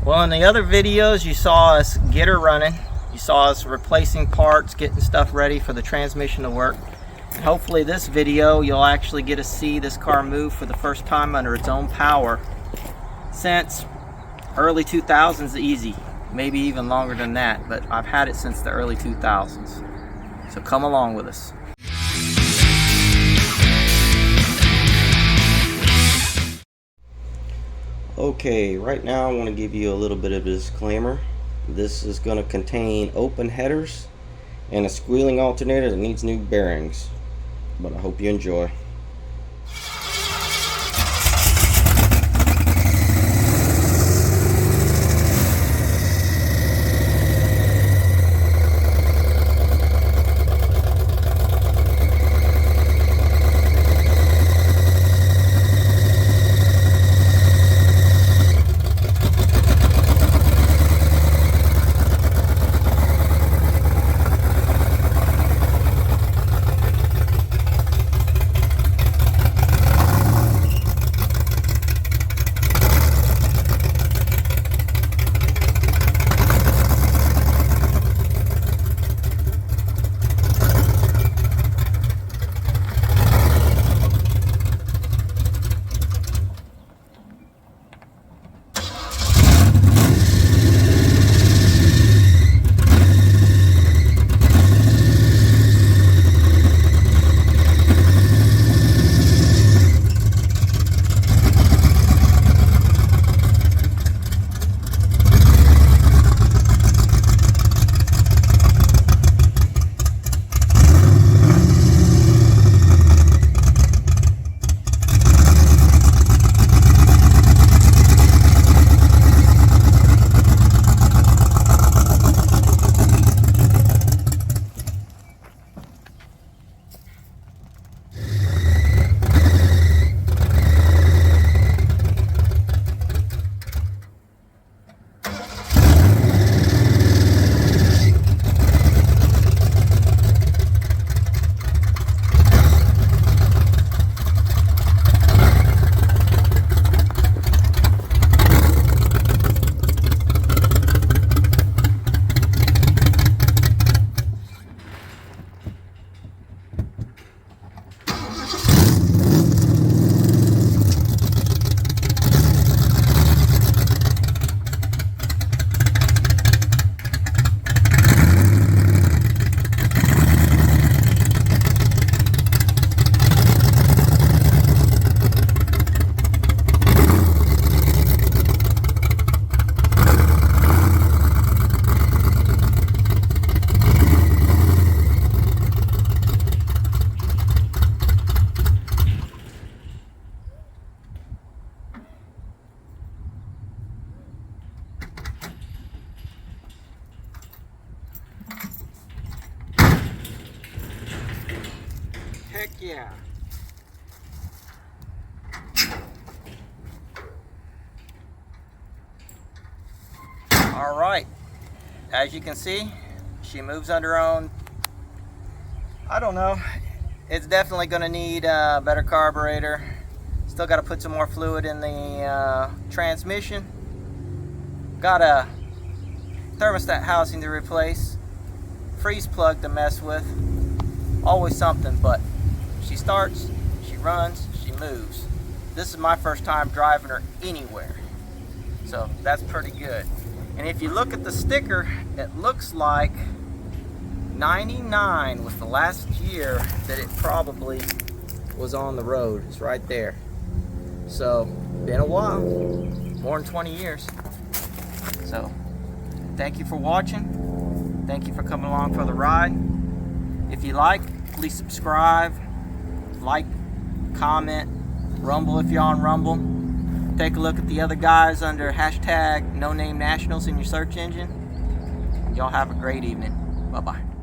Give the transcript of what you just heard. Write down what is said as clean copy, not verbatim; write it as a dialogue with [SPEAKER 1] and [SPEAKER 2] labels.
[SPEAKER 1] Well, in the other videos you saw us get her running. You saw us replacing parts, getting stuff ready for the transmission to work. And hopefully this video you'll actually get to see this car move for the first time under its own power since early 2000s easy. Maybe even longer than that, but I've had it since the early 2000s. So come along with us. Okay, right now I want to give you a little bit of a disclaimer. This is going to contain open headers and a squealing alternator that needs new bearings. But I hope you enjoy. Heck yeah. All right, as you can see, she moves under her own. I don't know, it's definitely going to need a better carburetor. Still got to put some more fluid in the transmission. Got a thermostat housing to replace, freeze plug to mess with. Always something, but she starts, she runs, she moves. This is my first time driving her anywhere, so that's pretty good. And if you look at the sticker, it looks like 99 was the last year that it probably was on the road. It's right there. So, been a while, more than 20 years. So, thank you for watching. Thank you for coming along for the ride. If you like, please subscribe, like, comment, Rumble if you're on Rumble. Take a look at the other guys under hashtag nonamenationals in your search engine. Y'all have a great evening. Bye-bye.